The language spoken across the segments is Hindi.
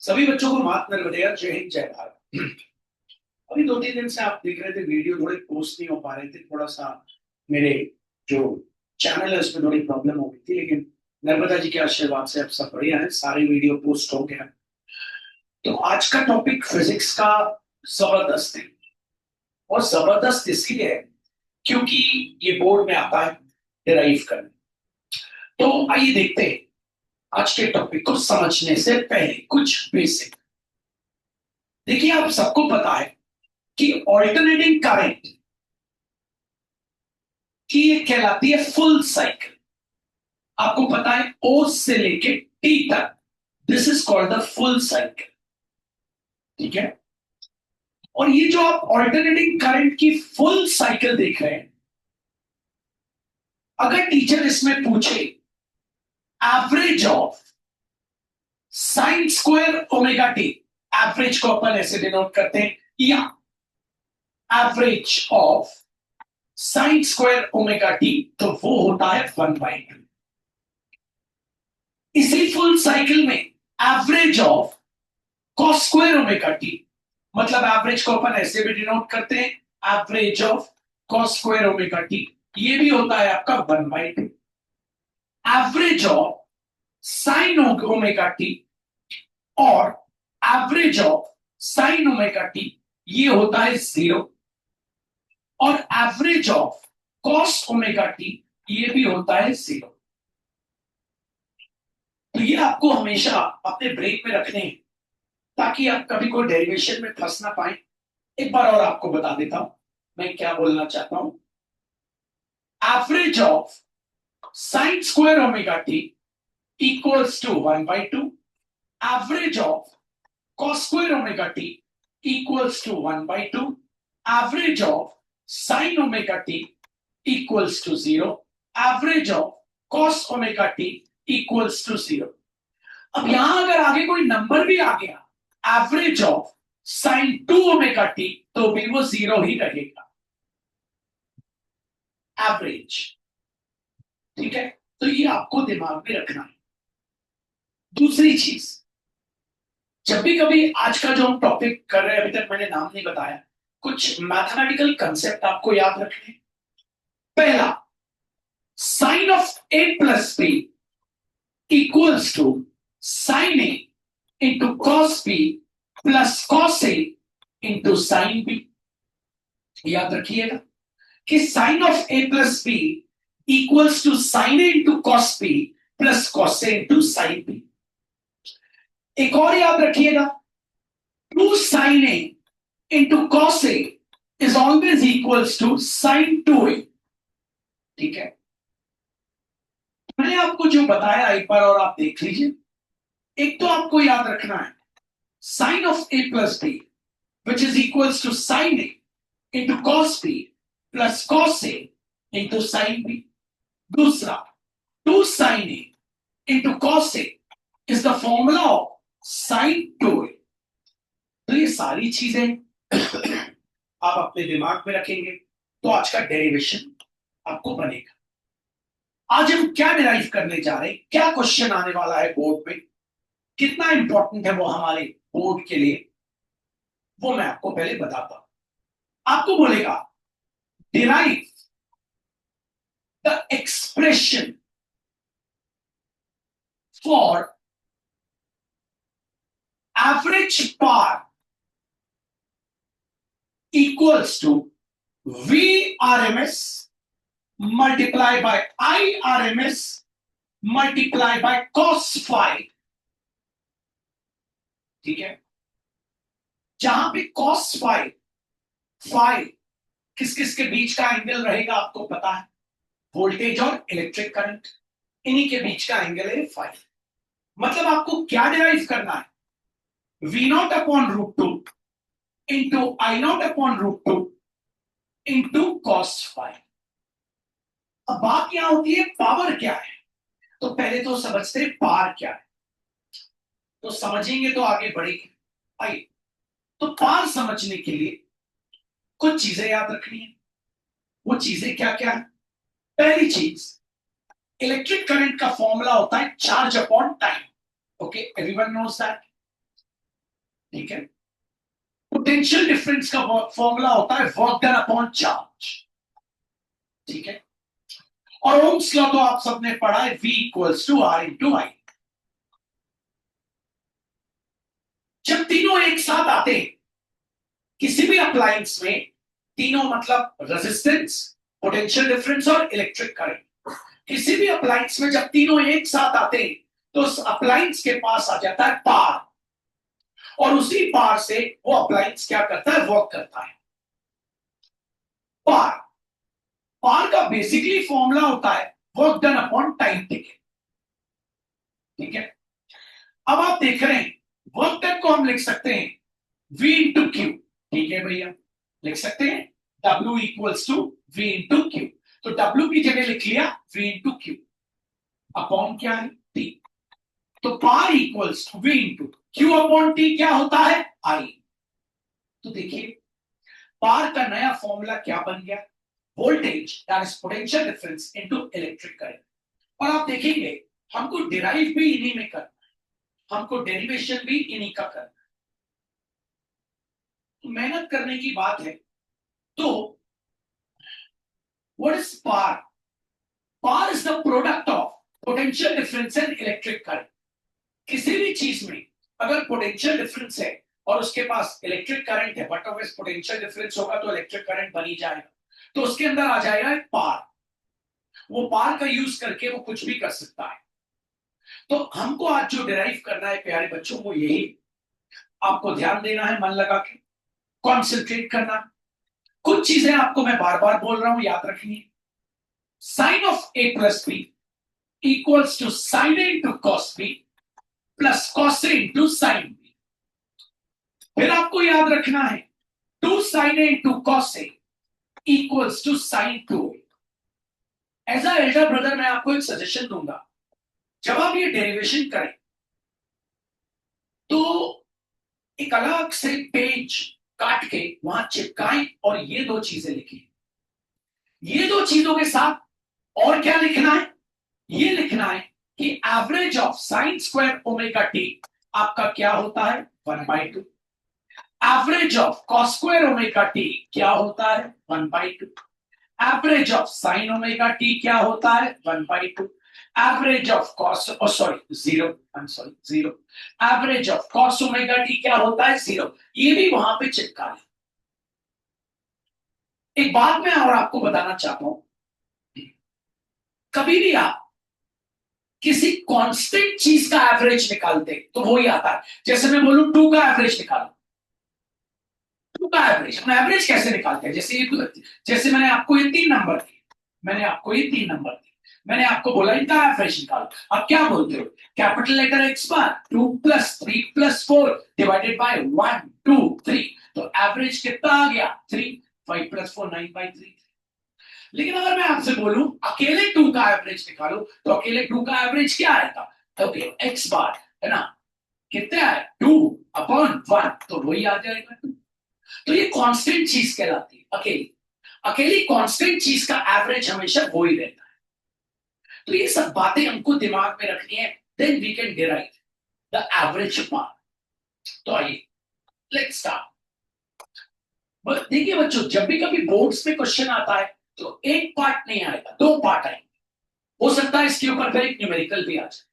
सभी बच्चों को मात नर्मदेय, जय हिंद, जय भारत। अभी 2-3 दिन से आप देख रहे थे वीडियो थोड़े पोस्ट नहीं हो पा रहे थे, थोड़ा सा मेरे जो चैनल है उसमें थोड़ी प्रॉब्लम हो गई थी, लेकिन नर्मदा जी के आशीर्वाद से अब सब बढ़िया है, सारे वीडियो पोस्ट हो गया। तो आज का टॉपिक फिजिक्स का जबरदस्त है, और जबरदस्त इसलिए है क्योंकि ये बोर्ड में आता है डिराइव करने। तो आइए देखते हैं आज के टॉपिक को समझने से पहले कुछ बेसिक। देखिए, आप सबको पता है कि ऑल्टरनेटिंग करंट की ये कहलाती है फुल साइकिल। आपको पता है ओ से लेके टी तक, this is called the full cycle. ठीक है, और ये जो आप ऑल्टरनेटिंग करंट की फुल साइकिल देख रहे हैं, अगर टीचर इसमें पूछे average of sine square omega T, average को अपन ऐसे डिनोट करते हैं, या average of sine square omega T, तो वो होता है 1/2। इसी फुल साइकिल में average of cos square omega T, मतलब एवरेज को अपन ऐसे भी डिनोट करते हैं, average of cos square omega t, ये भी होता है आपका 1/2। Average of sine omega T और average of sine omega t, ये होता है 0, और average of cos omega t, ये भी होता है 0। तो ये आपको हमेशा अपने ब्रेन में रखने हैं ताकि आप कभी कोई डेरिवेशन में फंस ना पाए। एक बार और आपको बता देता हूं मैं क्या बोलना चाहता हूं। Average of sine square omega T equals to 1/2, average of cos square omega t equals to 1/2, average of sin omega t equals to 0, average of cos omega t equals to 0। अब यहां अगर आगे कोई नंबर भी आ गया, average of sin 2 omega T, तो भी वो 0 ही रहेगा, एवरेज। ठीक है, तो ये आपको दिमाग में रखना है। दूसरी चीज, जब भी कभी आज का जो हम टॉपिक कर रहे हैं, अभी तक मैंने नाम नहीं बताया, कुछ मैथमेटिकल कंसेप्ट आपको याद रखने। पहला, sine of A plus B equals to sine A into cos B plus cos A into sine B. याद रखिएगा कि sine of A plus B equals to sine A into cos B plus cos A into sine B. एक और याद रखिएगा, 2 sin a into cos a is always equals to sin 2a। ठीक है, मैंने आपको जो बताया एक बार और आप देख लीजिए। एक तो आपको याद रखना है sine of a plus B which is equals to sine a into cos B plus cos a into sine B. दूसरा, 2 sin a into cos a is the formula of sine 2a। तो ये सारी चीजें आप अपने दिमाग में रखेंगे तो आज का डेरिवेशन आपको बनेगा। आज हम क्या डिराइव करने जा रहे हैं, क्या क्वेश्चन आने वाला है बोर्ड में, कितना इंपॉर्टेंट है वो हमारे बोर्ड के लिए, वो मैं आपको पहले बताता हूं। आपको बोलेगा derive the expression for average power equals to VRMS multiply by IRMS multiply by cos phi। ठीक है, जहां पे cos phi, phi किस किस के बीच का एंगल रहेगा आपको पता है, वोल्टेज और इलेक्ट्रिक करंट, इन्हीं के बीच का एंगल है phi। मतलब आपको क्या डिराइव करना है, V0 upon √2 into I0 upon √2 into cos phi. अब बात क्या होती है, पावर क्या है, तो पहले तो समझते हैं पावर क्या है, तो समझेंगे तो आगे बढ़ेंगे। आइए, तो पावर समझने के लिए कुछ चीजें याद रखनी है। वो चीजें क्या क्या है? पहली चीज, इलेक्ट्रिक करंट का फॉर्मूला होता है charge upon time. Okay, everyone knows that. ठीक है। पोटेंशियल डिफरेंस का फॉर्मूला होता है वर्क डन अपॉन चार्ज, ठीक है। और ओम्स लॉ तो आप सबने पढ़ा है, V equals to R into I. जब तीनों एक साथ आते हैं किसी भी अप्लायंस में, तीनों मतलब रेजिस्टेंस, पोटेंशियल डिफरेंस और इलेक्ट्रिक करंट, किसी भी अप्लायंस में जब तीनों एक साथ आते हैं तो उस अप्लायंस के पास आ जाता है पार, और उसी पार से वो अप्लायंस क्या करता है, वर्क करता है। पार, पार का बेसिकली फॉर्मूला होता है work done upon time taken, ठीक है। अब आप देख रहे हैं वर्क डन को हम लिख सकते हैं V इंटू क्यू, ठीक है भैया, लिख सकते हैं W equals to V into Q. तो W की जगह लिख लिया V इंटू क्यू, अपॉन क्या है, T। तो power equals to V into Q upon T क्या होता है, I। तो देखिए पार का नया फॉर्मूला क्या बन गया, voltage that is potential difference into electric current. और आप देखेंगे हमको डिराइव भी इन्हीं में करना है, हमको डेरिवेशन भी इन्हीं का करना है, तो मेहनत करने की बात है। तो what is power? Power is the product of potential difference and electric current. किसी भी चीज में अगर पोटेंशियल डिफरेंस है और उसके पास इलेक्ट्रिक करंट है, बट ऑफ पोटेंशियल डिफरेंस होगा तो इलेक्ट्रिक करंट बन ही जाएगा, तो उसके अंदर आ जाएगा एक पार। वो पार का यूज करके वो कुछ भी कर सकता है। तो हमको आज जो डिराइव करना है प्यारे बच्चों, वो यही, आपको ध्यान देना है, मन लगा के कॉन्सेंट्रेट करना। कुछ चीजें आपको मैं बार बार बोल रहा हूं, याद रखिए। Sine of A plus B equals to sine A into cos B plus cos A into sine B. फिर आपको याद रखना है two sine A into cos A equals to sine two A. As a elder brother मैं आपको एक सजेशन दूंगा, जब आप ये डेरिवेशन करें तो एक अलग से पेज काट के वहां चिपकाएं और ये दो चीजें लिखें। ये दो चीजों के साथ और क्या लिखना है, ये लिखना है कि average of sine square omega T आपका क्या होता है, 1/2। Average of cos square omega T क्या होता है, 1/2। Average of sine omega T क्या होता है, 1/2। Average of cos, sorry zero, I am sorry zero. Average of cos omega T क्या होता है, 0। ये भी वहां पे चिपका है। एक बात मैं और आपको बताना चाहता हूं, कभी भी आप किसी कांस्टेंट चीज का एवरेज निकालते तो वो ही आता है। जैसे मैं बोलूं 2 का एवरेज निकालो, 2 का एवरेज, हम एवरेज कैसे निकालते हैं, जैसे मैंने आपको ये 3 नंबर दिए, मैंने आपको ये 3 नंबर दिए, मैंने आपको बोला इनका एवरेज निकालो। अब क्या बोलते हो, capital letter X bar 2 plus 3 plus 4 divided by 1 2 3, तो एवरेज कितना आ गया, 3। 5 प्लस 4 9/3। लेकिन अगर मैं आपसे बोलूं अकेले 2 का एवरेज निकालो, तो अकेले 2 का एवरेज क्या आएगा, ओके एक्स बार है ना, कितना है 2 अपॉन 1, तो वही आ जाएगा 2। तो ये कांस्टेंट चीज कहलाती है अकेली। अकेली कांस्टेंट चीज का एवरेज हमेशा वो ही रहता है। तो ये सब बातें हमको दिमाग में रखनी है, then we can derive the average part. तो आइए लेट्स स्टार्ट। देखिए बच्चों, जब भी कभी बोर्ड्स में क्वेश्चन आता है तो एक पार्ट नहीं आएगा, 2 पार्ट आएंगे। हो सकता है इसके ऊपर फिर एक न्यूमेरिकल भी आ जाए,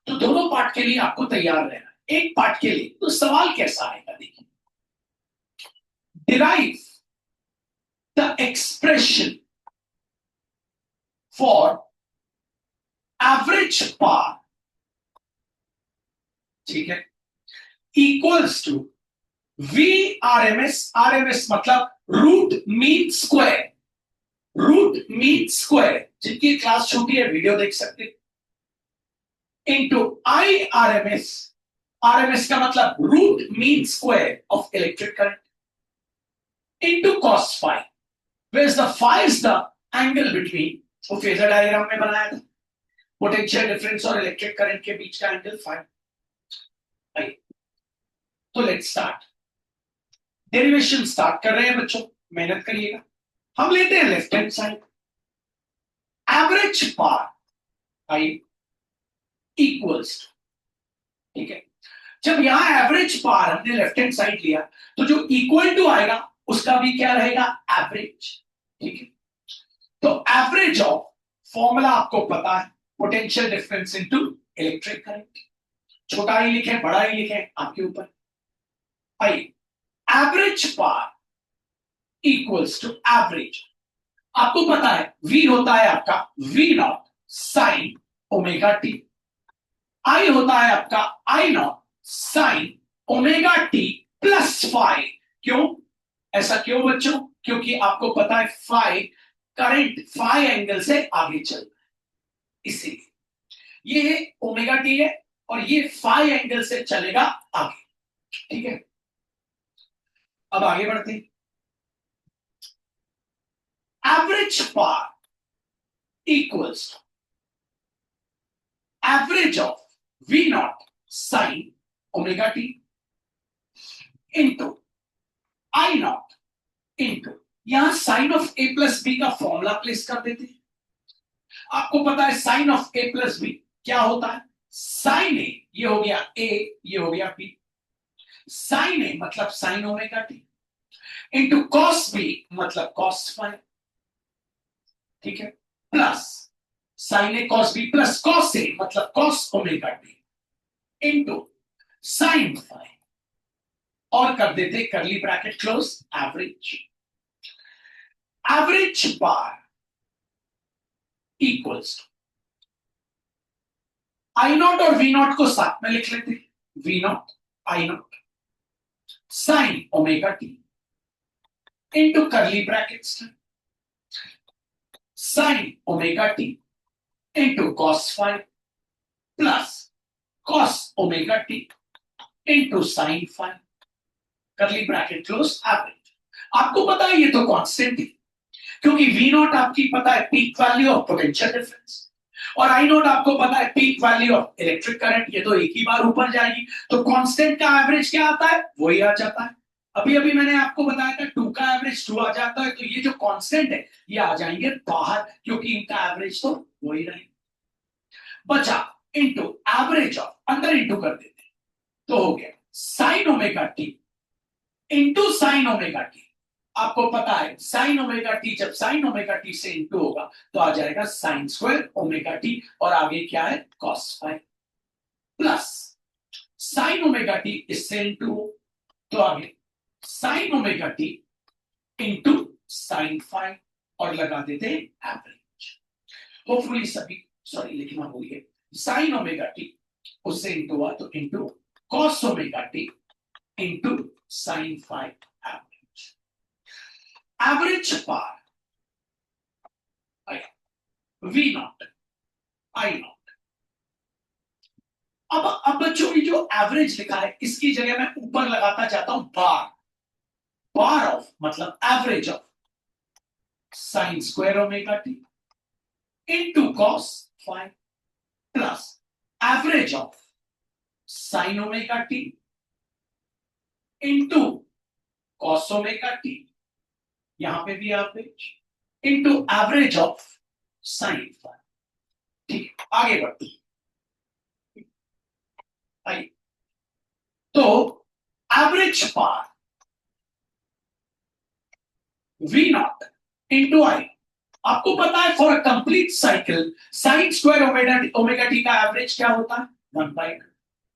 तो दोनों पार्ट के लिए आपको तैयार रहना है। एक पार्ट के लिए तो सवाल कैसा आएगा, देखिए, derive the expression for average power, ठीक है, equals to V R M S. R M S मतलब root mean square, root mean square, जिनकी क्लास छोटी है वीडियो देख सकते हैं, into I R M S. R M S का मतलब root mean square of electric current into cos phi, where the phi is the angle between, वो फेजर डायग्राम में बनाया था, पोटेंशियल डिफरेंस और इलेक्ट्रिक करंट के बीच का एंगल फाई। तो लेट्स स्टार्ट, डेरिवेशन स्टार्ट कर रहे हैं बच्चों, मेहनत करिएगा। हम लेते हैं left hand side, average part I equals, ठीक है, जब यहां एवरेज पार हमने लेफ्ट हैंड साइड लिया तो जो इक्वल टू आएगा उसका भी क्या रहेगा, एवरेज। ठीक है, तो एवरेज ऑफ, फॉर्मूला आपको पता है, potential difference into electric current. छोटा ही लिखे बड़ा ही लिखे आपके ऊपर। आइए, average power equals to average, आपको पता है V होता है आपका V naught sine omega T, I होता है आपका I naught sine omega T plus phi. क्यों ऐसा, क्यों बच्चों? क्योंकि आपको पता है फाई करंट फाई एंगल से आगे चल, इसीलिए ये ओमेगा टी है और ये फाई एंगल से चलेगा आगे। ठीक है, अब आगे बढ़ते हैं। Average power equals average of V naught sine omega T into I naught into, यहां sine of A plus B का फॉर्मूला प्लेस कर देते हैं। आपको पता है sine of A plus B क्या होता है, साइन ए, ये हो गया A, ये हो गया B। साइन ए मतलब sine omega T into cos B मतलब कॉस फाई। ठीक है, plus sine A cos B plus cos A मतलब cos omega T into sine phi, और कर देते curly bracket close, average. Average bar equals I naught और वी नॉट को साथ में लिख लेते, V naught I naught sine omega T into curly brackets sine omega T into cos phi plus cos omega T into sine phi, curly bracket close, average. आपको पता है ये तो कांस्टेंट है, क्योंकि वी नॉट आपकी पता है peak value of potential difference, और आई नॉट आपको पता है peak value of electric current, ये तो एक ही बार ऊपर जाएगी, तो कांस्टेंट का एवरेज क्या आता है, वही आ जाता है। अभी अभी मैंने आपको बताया था 2 का एवरेज 2 आ जाता है, तो ये जो कांस्टेंट है ये आ जाएंगे बाहर, क्योंकि इनका एवरेज तो वही रहेगा। बचा इंटू एवरेज ऑफ, अंदर इंटू कर देते, तो हो गया sign omega T into sign omega T. आपको पता है साइन ओमेगा टी जब साइन ओमेगा टी से इंटू होगा तो आ जाएगा साइन स्क्वायर ओमेगा टी, और आगे क्या है cos phi, plus sine omega T इससे इंटू हो तो आगे sine omega T into sine phi, और लगा देते एवरेज। होपफुली सभी, सॉरी लिखना भूल गए, साइन ओमेगा टी उससे इंटू हुआ तो into cos omega T into sine phi, average. Average power V naught I naught. अब बच्चों की जो एवरेज लिखा है इसकी जगह मैं ऊपर लगाता जाता हूं बार, बार ऑफ मतलब average of sine square omega T into cos phi plus average of sine omega T into cos omega t, यहां पे भी average into average of sine phi. ठीक है, आगे बढ़ते आइए। तो average power V naught into I, आपको पता है for a complete cycle sine square omega t का एवरेज क्या होता है, 1/2।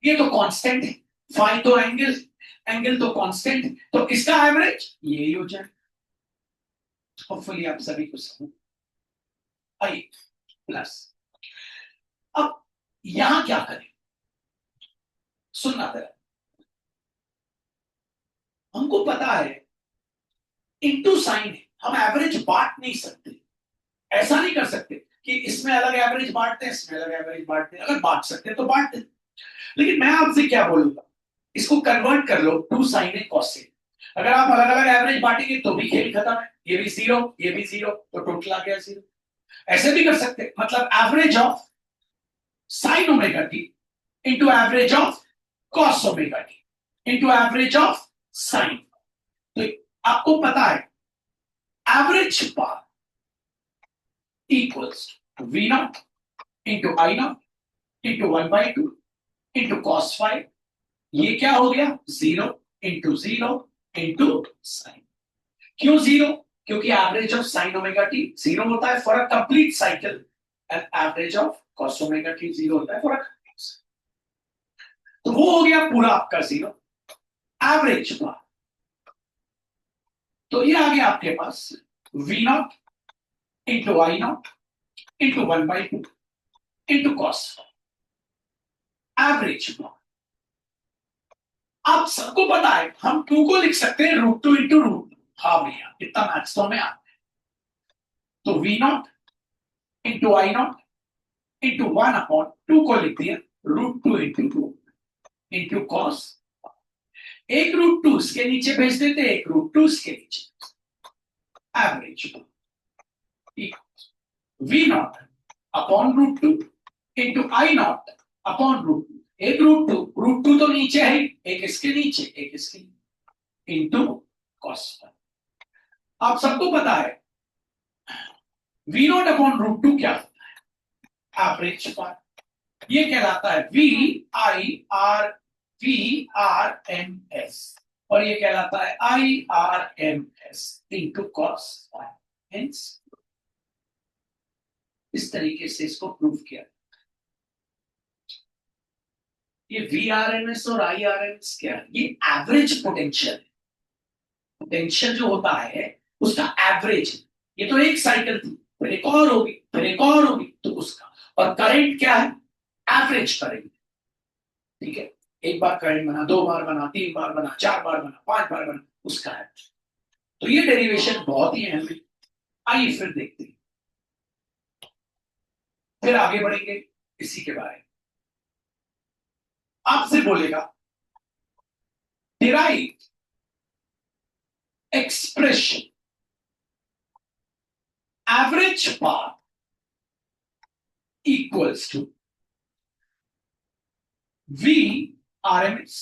ये तो कांस्टेंट है, फाई तो एंगल, एंगल तो कांस्टेंट है, तो इसका एवरेज यही हो जाए। होपफुली आप सभी को समझ आइए, प्लस अब यहां क्या करें, सुनना जरा, हमको पता है इंटू साइन है, हम एवरेज बांट नहीं सकते, ऐसा नहीं कर सकते कि इसमें अलग एवरेज बांटते हैं इसमें अलग एवरेज बांटते हैं, अगर बांट सकते तो बांट दें। लेकिन मैं आपसे क्या बोलूंगा, इसको कन्वर्ट कर लो to sine A cos A, अगर आप अलग अलग एवरेज बांटेंगे तो भी खेल खत्म है, ये भी जीरो ये भी जीरो, तो टोटल आ गया जीरो। ऐसे भी कर सकते, मतलब average of sine omega T into average of cos omega T into average of sine. तो आपको पता है average power equals V naught into I naught into 1/2 into cos phi ये क्या हो गया, 0 साइन। क्यों 0? क्योंकि average of sine omega T 0 होता है for a complete cycle, and average of cos omega T 0 होता है फॉर अ, तो वो हो गया पूरा आपका 0 एवरेज का। तो ये आ गया आपके पास V naught into I naught into 1/2 into cos average का। आप सबको पता है हम 2 को लिख सकते हैं √2 इंटू √2। हाँ भैया, इतना मैथ्स तो हमें आता है। तो V naught into I naught into 1/2 को लिख दिया √2 इंटू कॉस। एक √2 इसके नीचे भेज देते, एक √2 इसके नीचे, average V naught upon √2 into I naught upon √2। एक √2 तो नीचे है, एक इसके नीचे एक इसके नीचे, इंटू कॉस। आप सबको पता है वी नॉट अपॉन √2 क्या होता है, एवरेज पर। ये कहलाता है VIRMS, और ये कहलाता है IRMS इंटू कॉस। हेंस इस तरीके से इसको प्रूव किया। ये VRMS और IRMS क्या है? ये एवरेज पोटेंशियल। पोटेंशियल जो होता है उसका एवरेज। ये तो एक साइकिल थी, फिर एक और होगी, फिर एक और होगी, तो उसका। और करंट क्या है, एवरेज करंट। ठीक है, एक बार करंट बना, 2 बार बना, 3 बार बना, 4 बार बना, 5 बार बना, उसका है। तो ये डेरिवेशन बहुत ही अहम है। आइए फिर देखते हैं, फिर आगे बढ़ेंगे इसी के बारे में। आपसे बोलेगा derive expression average path equals to VRMS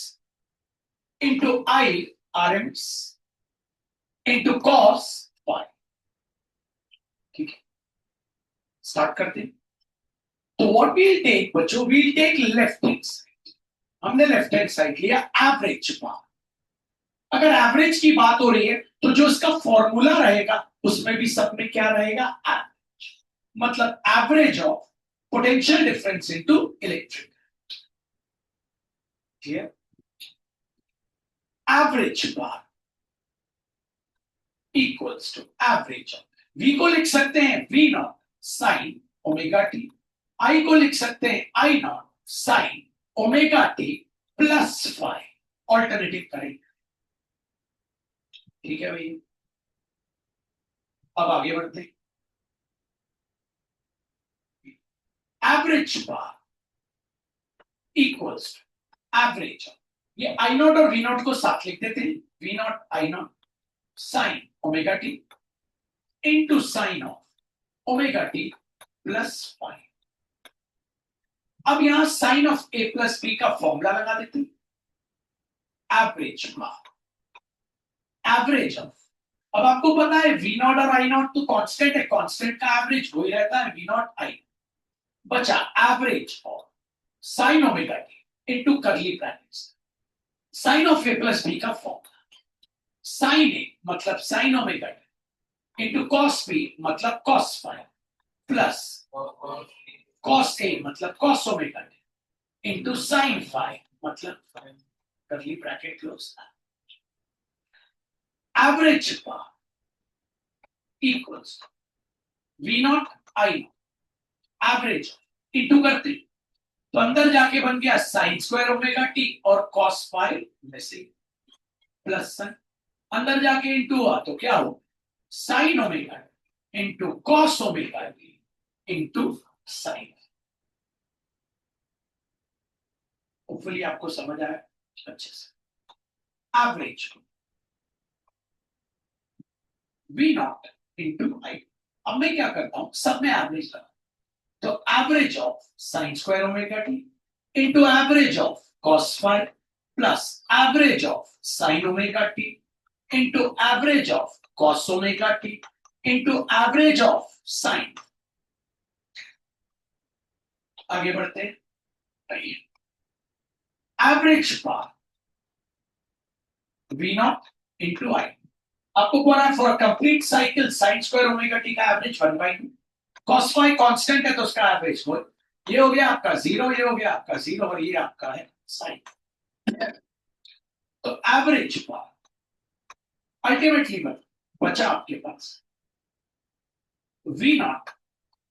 into IRMS into cos phi. ठीक है, स्टार्ट करते हैं। तो व्हाट वील टेक बच्चों, we'll take left hand side. हमने लेफ्ट हैंड साइड लिया एवरेज पाथ। अगर एवरेज की बात हो रही है तो जो इसका फॉर्मूला रहेगा उसमें भी सब में क्या रहेगा, एवरेज। मतलब average of potential difference into electric. Clear? Average path equals to average of, V को लिख सकते हैं V naught sine omega t, I को लिख सकते हैं I naught sine omega T plus phi. Alternative करेंगे। ठीक है भाई, अब आगे बढ़ते हैं। Average path equals to average of, ये आई नॉट और वी नॉट को साथ लिख देते हैं, V naught I naught sine omega T into sine of omega T plus five. अब यहां sine of A plus B का फॉर्मूला लगा देते हैं, एवरेज पाथ एवरेज ऑफ। अब आपको पता है वी नॉट और आई नॉट तो कांस्टेंट है, कांस्टेंट का एवरेज वही रहता है वी नॉट आई। बचा average of sine omega T into curly brackets, sine of A plus B का फॉर्मूला, साइन ए मतलब sine omega T into cos B मतलब cos phi plus cos A मतलब cos omega T into sine phi मतलब curly bracket close. Average path equals V naught I average into करते, तो अंदर जाके बन गया साइन स्क्वायर ओमेगा टी और कॉस फाइव में से प्लस साइन, अंदर जाके इंटू हुआ तो क्या हो, sine omega into cos omega T into sign. Hopefully आपको समझ आया अच्छे से। एवरेज वी नॉट इंटू आई। अब मैं क्या करता हूं, सब में एवरेज लगा, तो average of sine square omega T into average of cos phi plus average of sine omega T into average of cos omega T into average of sine. आगे बढ़ते हैं। Average power V naught into I. आपको बोला है for complete cycle sine square omega t का एवरेज 1/2, कॉस फाई कांस्टेंट है तो उसका एवरेज हो, ये हो गया आपका 0, ये हो गया आपका 0 और ये आपका है साइन। तो एवरेज पावर अल्टीमेटली बचा आपके पास V naught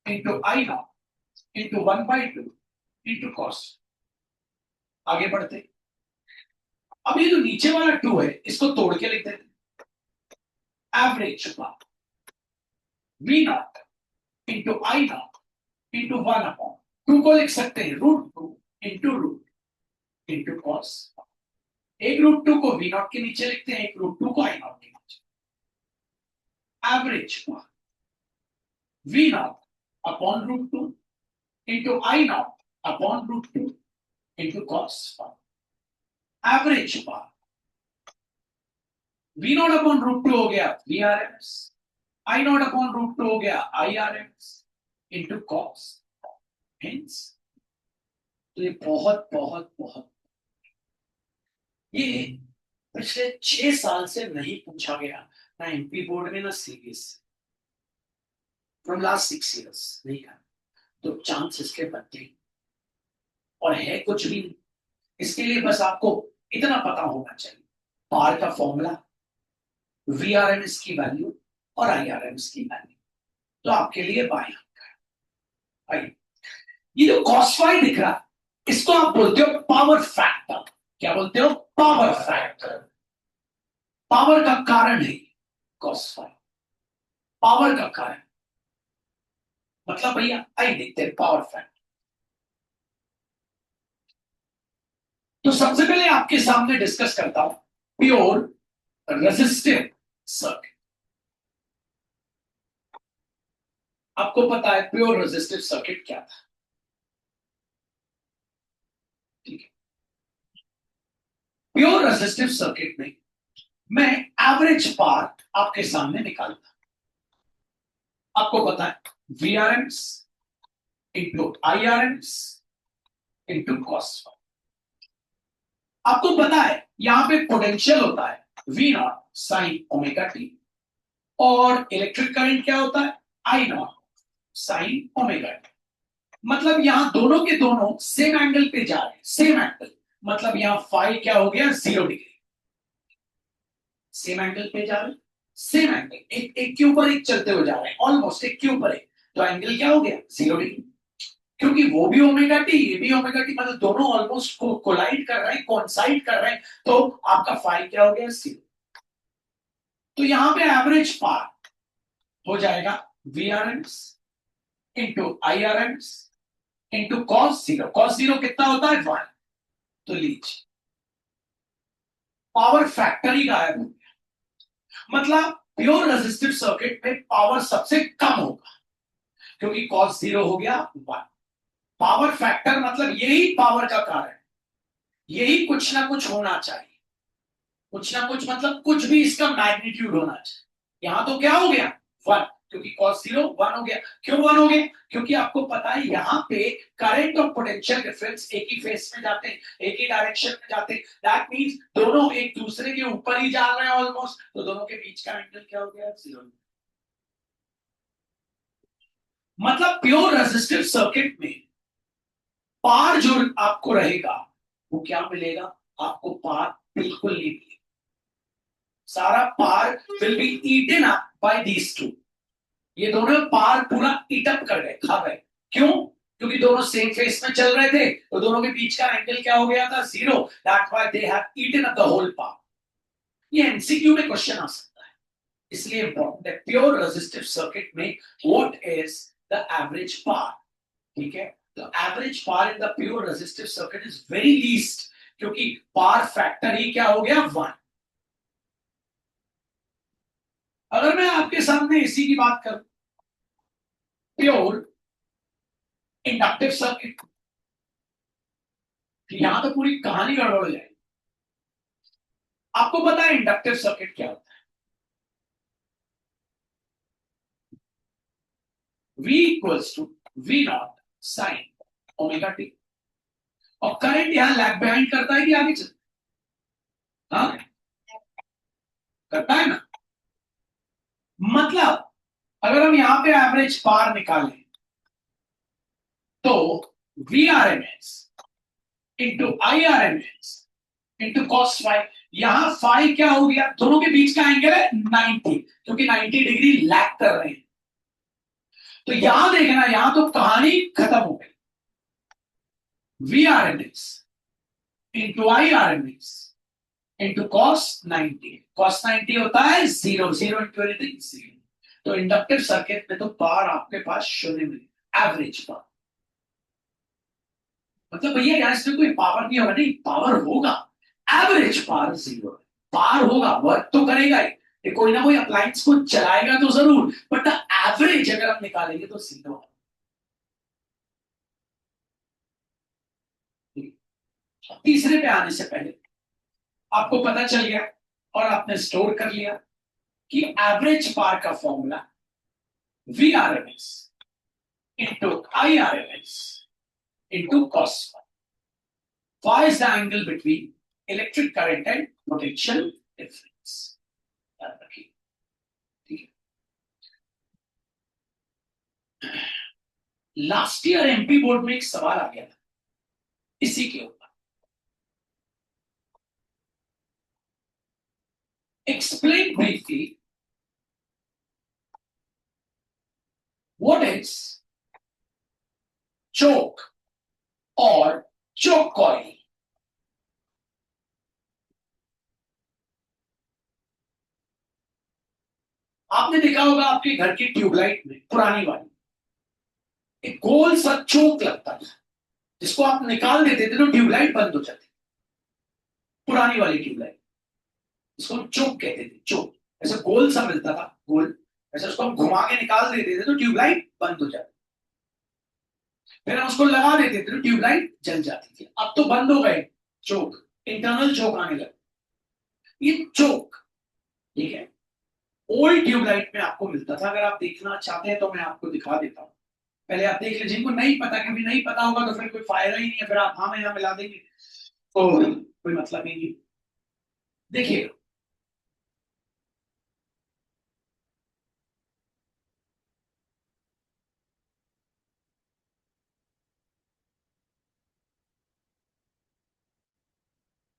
into I naught into 1/2 into cos. आगे बढ़ते, अब ये जो नीचे वाला 2 है इसको तोड़ के लिख देते, average power V naught into I naught into 1/2 को लिख सकते हैं √2 इंटू रूट इंटू कॉस। एक √2 को वी नॉट के नीचे लिखते हैं, एक √2 को आई नॉट के नीचे। Average V naught upon √2 into I naught upon √2 into cos. Average V naught upon √2 हो गया V R S, I naught upon √2 हो गया I R S into cos. Hence तो ये बहुत बहुत बहुत, ये पिछले 6 साल से नहीं पूछा गया, ना एमपी बोर्ड में ना सीबीएस, फ्रॉम लास्ट 6 इयर्स नहीं है, तो चांस इसके बनते और है कुछ भी नहीं। इसके लिए बस आपको इतना पता होना चाहिए, पार का फॉर्मूला, वीआरएमएस की वैल्यू और आईआरएमएस की वैल्यू, तो आपके लिए बाय है। ये जो कॉस फाई दिख रहा है इसको आप बोलते हो पावर फैक्टर। क्या बोलते हो? Power factor. पावर का कारण है कॉस फाई, पावर का कारण मतलब भैया आई देखते हैं पावर फैक्टर। तो सबसे पहले आपके सामने डिस्कस करता हूं प्योर रेजिस्टिव सर्किट। आपको पता है प्योर रेजिस्टिव सर्किट क्या था? ठीक है, प्योर रेजिस्टिव सर्किट में मैं एवरेज पार्ट आपके सामने निकालता। आपको पता है VRMS into IRMS into cos. आपको पता है यहां पे पोटेंशियल होता है V naught sine omega T, और इलेक्ट्रिक करंट क्या होता है? I naught sine omega T. मतलब यहां दोनों के दोनों सेम एंगल पे जा रहे हैं, सेम एंगल, मतलब यहां फाई क्या हो गया? 0 डिग्री। सेम एंगल पे जा रहे हैं, सेम एंगल, एक के ऊपर एक चलते हुए जा रहे हैं, ऑलमोस्ट एक के ऊपर एक, तो एंगल क्या हो गया? 0 डिग्री। क्योंकि वो भी ओमेगा टी ये भी ओमेगा टी, मतलब दोनों ऑलमोस्ट कोलाइड कर रहे हैं, कोइंसाइड कर रहे हैं, तो आपका फाई क्या हो गया? 0। तो यहां पे एवरेज पार्ट हो जाएगा VRMS into IRMS into cos 0। Cos 0 कितना होता है? 1। तो लीजिए पावर फैक्टर ही गायब हो गया। मतलब प्योर रेजिस्टिव सर्किट में पावर सबसे कम होगा क्योंकि कॉस 0 हो गया 1। पावर फैक्टर मतलब यही पावर का कारण, यही कुछ ना कुछ होना चाहिए, कुछ ना कुछ मतलब कुछ भी इसका मैग्नीट्यूड होना चाहिए। यहां तो क्या हो गया? 1, क्योंकि cos 0 1 हो गया। क्यों 1 हो गया? क्योंकि आपको पता है यहां पे करंट और पोटेंशियल डिफरेंस एक ही फेस में जाते हैं, एक ही डायरेक्शन में जाते हैं। दैट मींस दोनों एक दूसरे के ऊपर ही जा रहे हैं ऑलमोस्ट, तो दोनों के बीच का एंगल क्या हो गया? 0। मतलब प्योर रेजिस्टिव सर्किट में पार जो आपको रहेगा वो क्या मिलेगा? आपको पार बिल्कुल नहीं मिलेगा। सारा power will be eaten up by these two. ये दोनों पार पूरा ईट अप कर गए, खा गए। क्यों? क्योंकि दोनों सेम फेस में चल रहे थे, तो दोनों के बीच का एंगल क्या हो गया था? 0। That's why they have eaten up the whole power. ये एमसीक्यू में क्वेश्चन आ सकता है, इसलिए इंपॉर्टेंट है प्योर रेजिस्टिव सर्किट में what is the average power. ठीक है, तो average power in the pure resistive circuit is very least, क्योंकि पार फैक्टर ही क्या हो गया? 1। अगर मैं आपके सामने इसी की बात करूं प्योर इंडक्टिव सर्किट, यहां तो पूरी कहानी गड़बड़ हो जाएगी। आपको पता है इंडक्टिव सर्किट क्या होता है? V equals to V naught sine omega T, और करंट यहां लैग बिहाइंड करता है कि आगे चलता है? हाँ, करता है ना। मतलब अगर हम यहां पे एवरेज पार निकालें तो V R M S into I R M S into cos five. यहां फाइव क्या हो गया, दोनों के बीच का एंगल है 90, क्योंकि 90 डिग्री लैग कर रहे हैं। तो यहां देखना, यहां तो कहानी खत्म हो गई। V R M S into I R M S into cos 90। Cos 90 होता है zero, zero into anything zero. तो इंडक्टिव सर्किट में तो पार आपके पास शून्य मिले, एवरेज पार। मतलब भैया यहां इसमें कोई पावर नहीं होगा, नहीं पावर होगा, एवरेज पावर जीरो। पार होगा, वर्क तो करेगा ही, ये कोई ना कोई अप्लायंस को चलाएगा तो जरूर, बट एवरेज अगर हम निकालेंगे तो जीरो। तीसरे पे आने से पहले आपको पता चल गया और आपने स्टोर कर लिया कि एवरेज पार का formula V R M S into I R M S into cos. Phi is the angle between electric current and potential difference. याद रखिए, ठीक है। लास्ट ईयर एमपी बोर्ड में एक सवाल आ गया था इसी के ऊपर। Explain briefly what is choke और चोक कॉइल। आपने देखा होगा आपके घर की ट्यूबलाइट में, पुरानी वाली, एक गोल सा चोक लगता था, जिसको आप निकाल देते थे तो ट्यूबलाइट बंद हो जाती। पुरानी वाली ट्यूबलाइट, इसको हम चोक कहते थे, चोक। ऐसे गोल सा मिलता था, गोल, ऐसे उसको हम घुमा के निकाल देते थे तो ट्यूबलाइट बंद हो जाती। फिर हम उसको लगा देते थे तो ट्यूबलाइट जल जाती थी। अब तो बंद हो गए चोक, इंटरनल चोक आने लगे। ये चोक, ठीक है, ओल्ड ट्यूबलाइट में आपको मिलता था। अगर आप देखना चाहते हैं तो मैं आपको दिखा देता हूँ, पहले आप देख लीजिए। जिनको नहीं पता, क्योंकि नहीं पता होगा तो फिर कोई फायदा ही नहीं है, फिर आप हाँ में यहाँ मिला देंगे तो कोई मतलब ही नहीं। देखिए,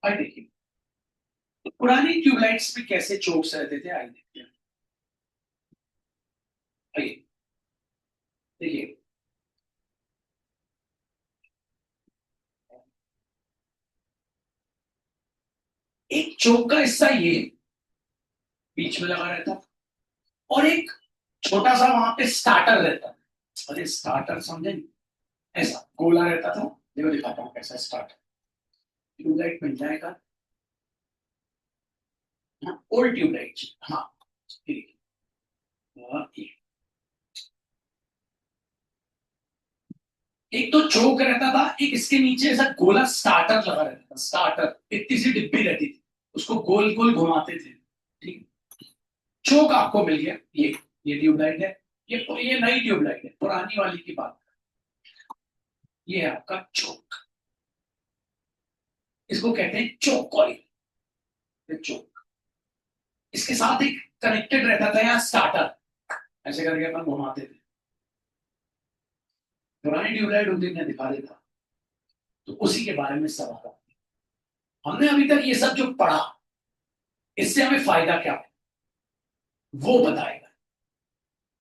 आइए देखिए, तो पुरानी ट्यूबलाइट्स में कैसे चोक्स रहते थे, आइए देखते हैं। आइए देखिए, एक चोक का हिस्सा ये बीच में लगा रहता था, और एक छोटा सा वहां पे स्टार्टर रहता था। अरे स्टार्टर समझे, ऐसा गोला रहता था। देखो दिखाता हूँ कैसा स्टार्टर। ट्यूबलाइट मिल जाएगा, ओल्ड ट्यूबलाइट, हाँ ठीक है। एक तो चोक रहता था, एक इसके नीचे ऐसा गोला स्टार्टर लगा रहता था। स्टार्टर इतनी सी डिब्बी रहती थी, उसको गोल गोल घुमाते थे, ठीक। चोक आपको मिल गया, ये ट्यूबलाइट है। ये नई ट्यूबलाइट है, पुरानी वाली की बात। ये है आपका चोक, इसको कहते हैं चोक कॉइल। चोक, इसके साथ एक कनेक्टेड रहता था यहाँ स्टार्टर, ऐसे करके अपन घुमाते थे। पुरानी ट्यूबलाइट होती, मैं दिखा देता। तो उसी के बारे में सवाल था। हमने अभी तक ये सब जो पढ़ा, इससे हमें फायदा क्या है वो बताएगा।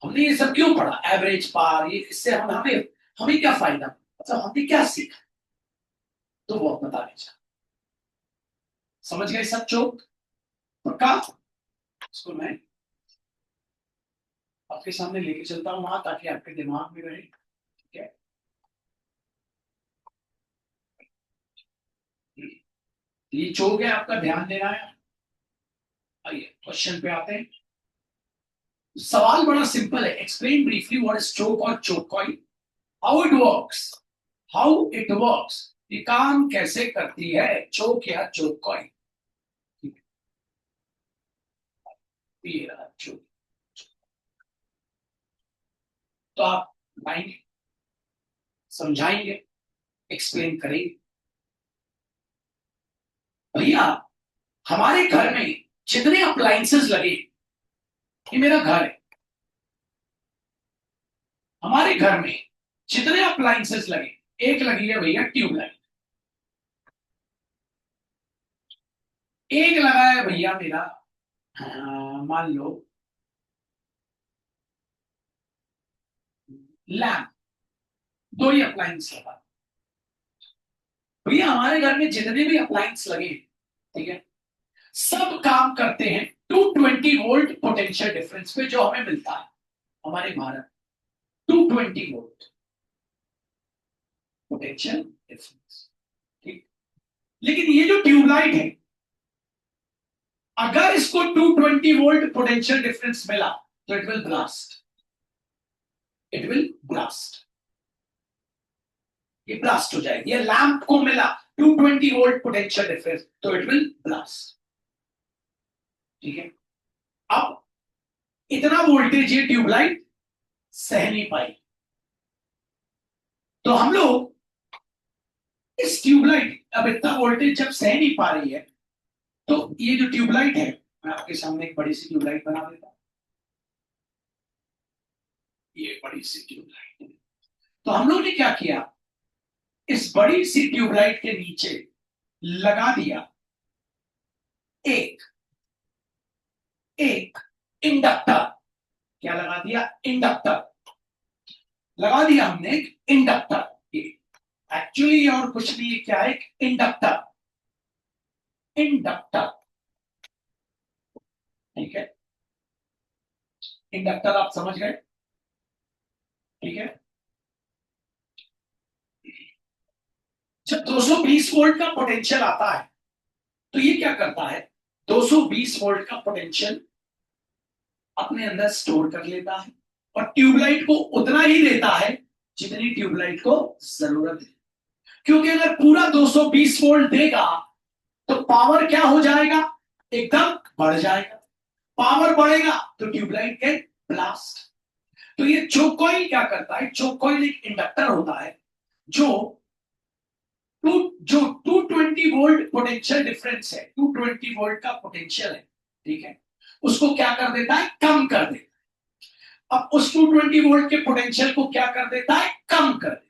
हमने ये सब क्यों पढ़ा, एवरेज पार, ये इससे हमें हमें क्या फायदा, मतलब हमने क्या सीखा, तो वो बताने चाहिए। समझ गए सब चोक, पक्का। इसको मैं आपके सामने लेके चलता हूँ वहां, ताकि आपके दिमाग में रहे, ठीक है। ये चोक है आपका, ध्यान देना है। आइए क्वेश्चन पे आते हैं। सवाल बड़ा सिंपल है। Explain briefly what is choke और choke coil, how it works, how it works, ये काम कैसे करती है चोक या चोक कॉइल। ये रहा चोक। तो आप बताएंगे, समझाएंगे, एक्सप्लेन करेंगे। भैया हमारे घर में जितने अप्लायंसेस लगे, ये मेरा घर है, हमारे घर में जितने अप्लायंसेस लगे, एक लगी है भैया ट्यूबलाइट, एक लगा है भैया मेरा मान लो लैम्प, दो ही अप्लायंस लगा। भैया हमारे घर में जितने भी अप्लायंस लगे, ठीक है, सब काम करते हैं 220 वोल्ट पोटेंशियल डिफरेंस पे जो हमें मिलता है हमारे भारत, 220 वोल्ट पोटेंशियल डिफरेंस, ठीक। लेकिन ये जो ट्यूबलाइट है, अगर इसको 220 वोल्ट पोटेंशियल डिफरेंस मिला तो it will blast, it will blast, ये ब्लास्ट हो जाएगी। ये लैंप को मिला 220 वोल्ट पोटेंशियल डिफरेंस तो इट विल ब्लास्ट, ठीक है। अब इतना वोल्टेज ये ट्यूबलाइट सह नहीं पाई, तो हम लोग इस ट्यूबलाइट, अब इतना वोल्टेज जब सह नहीं पा रही है, तो ये जो ट्यूबलाइट है, मैं आपके सामने एक बड़ी सी ट्यूबलाइट बना देता हूं, ये बड़ी सी ट्यूबलाइट है। तो हम लोग ने क्या किया, इस बड़ी सी ट्यूबलाइट के नीचे लगा दिया एक एक इंडक्टर, क्या लगा दिया, इंडक्टर लगा दिया हमने, एक इंडक्टर। एक्चुअली और कुछ नहीं, क्या है, एक इंडक्टर, इंडक्टर, ठीक है, इंडक्टर आप समझ गए, ठीक है। जब 220 वोल्ट का पोटेंशियल आता है तो ये क्या करता है, 220 वोल्ट का पोटेंशियल अपने अंदर स्टोर कर लेता है और ट्यूबलाइट को उतना ही देता है जितनी ट्यूबलाइट को जरूरत है। क्योंकि अगर पूरा 220 वोल्ट देगा तो पावर क्या हो जाएगा, एकदम बढ़ जाएगा, पावर बढ़ेगा तो ट्यूबलाइट गेट ब्लास्ट। तो ये चोक कॉइल क्या करता है, चोक कॉइल एक इंडक्टर होता है जो टू जो 220 वोल्ट पोटेंशियल डिफरेंस है, 220 वोल्ट का पोटेंशियल है, ठीक है, उसको क्या कर देता है, कम कर देता है। अब उस 220 वोल्ट के पोटेंशियल को क्या कर देता है, कम कर देता है।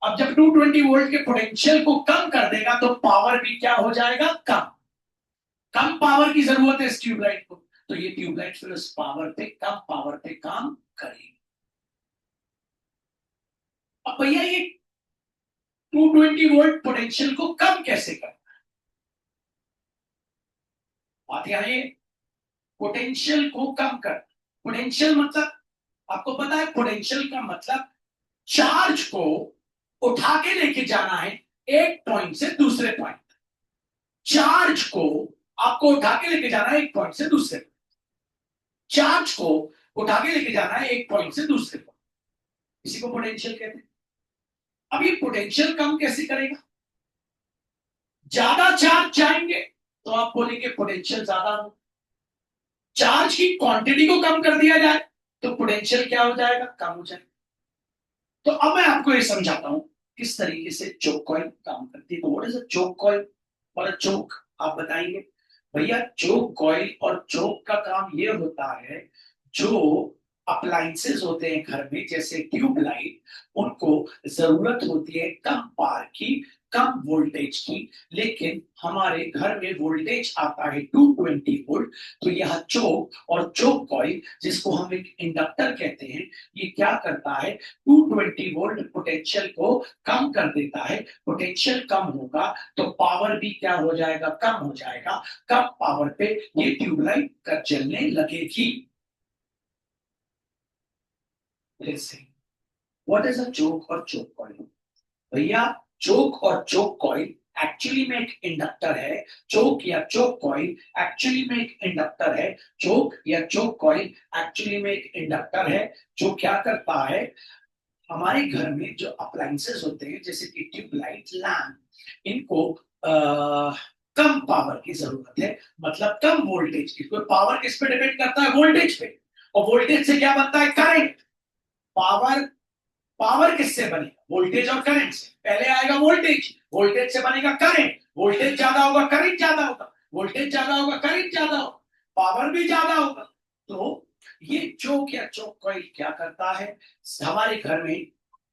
अब जब 220 वोल्ट के पोटेंशियल को कम कर देगा तो पावर भी क्या हो जाएगा, कम, कम पावर की जरूरत है इस ट्यूबलाइट को, तो ये ट्यूबलाइट फिर उस पावर पे, कम पावर पे काम करेगी। अब भैया ये 220 वोल्ट पोटेंशियल को कम कैसे करना, बात यहां है, पोटेंशियल को कम कर, पोटेंशियल मतलब आपको पता है, पोटेंशियल का मतलब चार्ज को उठा के लेके जाना है एक पॉइंट से दूसरे पॉइंट, चार्ज को आपको उठा के लेके जाना है एक पॉइंट से दूसरे, चार्ज को उठा के लेके जाना है एक पॉइंट से दूसरे पॉइंट, इसी को पोटेंशियल कहते हैं। अब ये पोटेंशियल कम कैसे करेगा, ज्यादा चार्ज जाएंगे तो आप बोलेंगे पोटेंशियल ज्यादा हो, चार्ज की क्वांटिटी को कम कर दिया जाए तो पोटेंशियल क्या हो जाएगा, कम हो जाएगा। तो अब मैं आपको ये समझाता हूं किस तरीके से चोक कॉइल काम करती है। तो what is a choke coil और अ चोक, आप बताइए भैया। चोक कॉइल और चोक का काम ये होता है, जो अप्लायंसेस होते हैं घर में जैसे ट्यूबलाइट, उनको जरूरत होती है कम पावर की, कम वोल्टेज की, लेकिन हमारे घर में वोल्टेज आता है 220 वोल्ट। तो यह चोक और चोक कॉइल, जिसको हम एक इंडक्टर कहते हैं, ये क्या करता है, 220 वोल्ट पोटेंशियल को कम कर देता है। पोटेंशियल कम होगा तो पावर भी क्या हो जाएगा, कम हो जाएगा, कम पावर पे ये ट्यूबलाइट का जलने लगेगी। व्हाट इज अ चोक और चोक कॉइल, भैया चोक और चोक कॉइल एक्चुअली में एक इंडक्टर है, चोक या चोक कॉइल एक्चुअली में एक इंडक्टर है, चोक या चोक कॉइल एक्चुअली में एक इंडक्टर है, जो क्या करता है, हमारे घर में जो अप्लायंसेस होते हैं जैसे कि ट्यूबलाइट, लैम्प, इनको कम पावर की जरूरत है, मतलब कम वोल्टेज की। कोई पावर किस पे डिपेंड करता है, वोल्टेज पे, और वोल्टेज से क्या बनता है, करंट। पावर, पावर किससे बनेगा, वोल्टेज और करंट से। पहले आएगा वोल्टेज, वोल्टेज से बनेगा करंट, वोल्टेज ज्यादा होगा करंट ज्यादा होगा, वोल्टेज ज्यादा होगा करंट ज्यादा होगा। पावर भी ज्यादा होगा। तो ये चोक या चोक कॉइल क्या करता है, हमारे घर में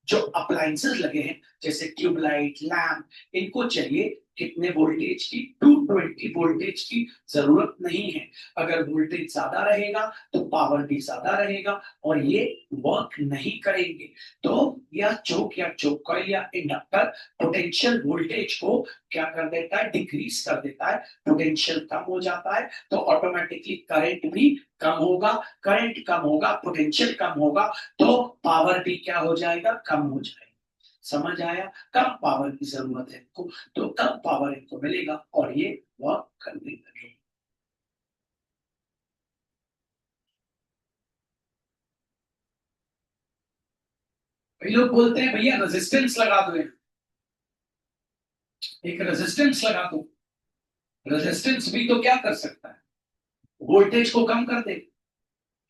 जो अप्लायंसेस लगे हैं जैसे ट्यूबलाइट, लैम्प, इनको चाहिए कितने वोल्टेज की, 220 वोल्टेज की जरूरत नहीं है। अगर वोल्टेज ज्यादा रहेगा तो पावर भी ज्यादा रहेगा और ये वर्क नहीं करेंगे। तो यह चोक या चोक कॉइल या इंडक्टर पोटेंशियल वोल्टेज को क्या कर देता है, डिक्रीज कर देता है। पोटेंशियल कम हो जाता है तो ऑटोमेटिकली करंट भी कम होगा। करंट कम होगा, पोटेंशियल कम होगा, तो पावर भी क्या हो जाएगा, कम हो जाएगा। समझ आया? कम पावर की जरूरत है इनको, तो कम पावर इनको मिलेगा और ये वर्क करने लगे। कई लोग बोलते हैं भैया रेजिस्टेंस लगा दो, एक रेजिस्टेंस लगा दो। रेजिस्टेंस भी तो क्या कर सकता है, वोल्टेज को कम कर दे।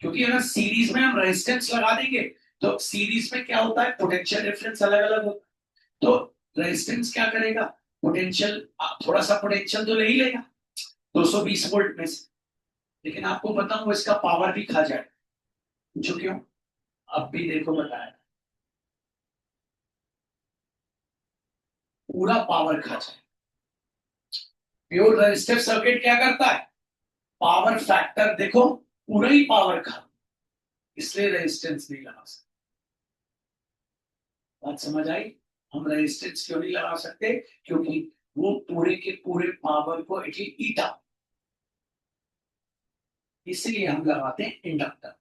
क्योंकि अगर सीरीज में हम रेजिस्टेंस लगा देंगे तो सीरीज में क्या होता है, पोटेंशियल डिफरेंस अलग अलग होता है। तो रेजिस्टेंस क्या करेगा, पोटेंशियल, थोड़ा सा पोटेंशियल तो ले ही लेगा 220 वोल्ट में से। लेकिन आपको बताऊं इसका पावर भी खा जाए। जो क्यों, अब भी देखो बताया, पूरा पावर खा जाए। प्योर रेजिस्टिव सर्किट क्या करता है, पावर फैक्टर देखो पूरा ही पावर खा, इसलिए रेजिस्टेंस नहीं लगा सकते। बात समझ आई? हम रेजिस्टेंस क्यों नहीं लगा सकते, क्योंकि वो पूरे के पूरे पावर को एटलीस्ट ईटा, इसलिए हम लगाते हैं इंडक्टर।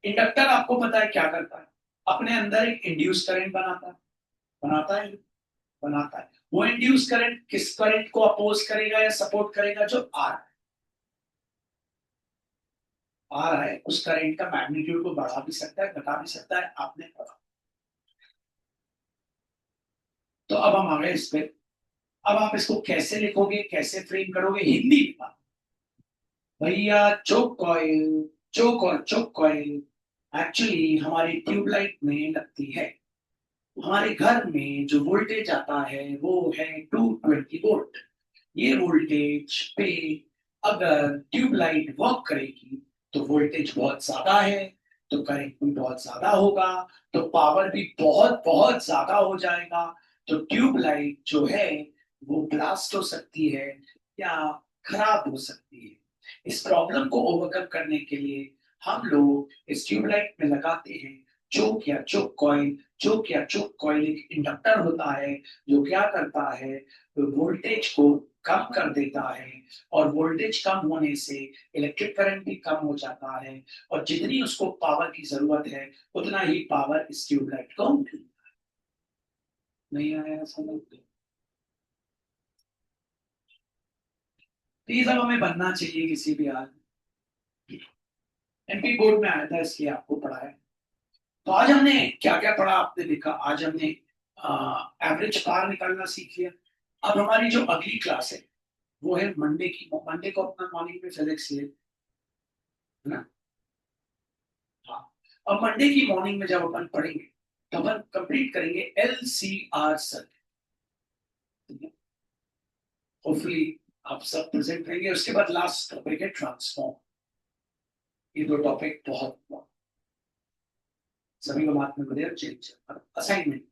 इंडक्टर आपको पता है क्या करता है, अपने अंदर एक इंड्यूस करंट बनाता है। बनाता है, बनाता है। वो इंड्यूस करंट किस करंट को अपोज करेगा या सपोर्ट करेगा, जो आ रहा है उस करंट का मैग्नीट्यूड को बढ़ा भी सकता है, घटा भी सकता है, आपने पढ़ा। तो अब हम आ गए इस पे। अब आप इसको कैसे लिखोगे, कैसे फ्रेम करोगे हिंदी में? भैया चोक कॉइल, चोक और चोक कॉइल एक्चुअली हमारी ट्यूबलाइट में लगती है। हमारे घर में जो वोल्टेज आता है वो है 220 वोल्ट। ये वोल्टेज पे अगर ट्यूबलाइट वर्क करेगी तो वोल्टेज बहुत ज्यादा है, तो करंट भी बहुत ज्यादा होगा, तो पावर भी बहुत बहुत ज्यादा हो जाएगा। तो ट्यूबलाइट जो है वो ब्लास्ट हो सकती है या खराब हो सकती है। इस प्रॉब्लम को ओवरकम करने के लिए हम लोग इस ट्यूबलाइट में लगाते हैं चोक या चोक कॉइल। चोक या चोक कॉइल एक इंडक्टर होता है जो क्या करता है, वोल्टेज को कम कर देता है। और वोल्टेज कम होने से इलेक्ट्रिक करंट भी कम हो जाता है, और जितनी उसको पावर की जरूरत है उतना ही पावर इस ट्यूबलाइट को मिलता है। नहीं आया समझ? तो ये सब हमें बनना चाहिए किसी भी हाल में। एमपी बोर्ड में आया था इसलिए आपको पढ़ाया। तो आज हमने क्या क्या पढ़ा आपने देखा, आज हमने एवरेज पार निकालना सीख लिया। अब हमारी जो अगली क्लास है वो है मंडे की। मंडे को अपना मॉर्निंग में फिजिक्स है ना? हाँ। अब मंडे की मॉर्निंग में जब अपन पढ़ेंगे तो अपन कंप्लीट करेंगे LCR सर्किट। होपफुली आप सब प्रेजेंट रहेंगे। उसके बाद लास्ट टॉपिक है ट्रांसफॉर्म। ये दो टॉपिक बहुत सभी को बात में बढ़िया चेंज असाइनमेंट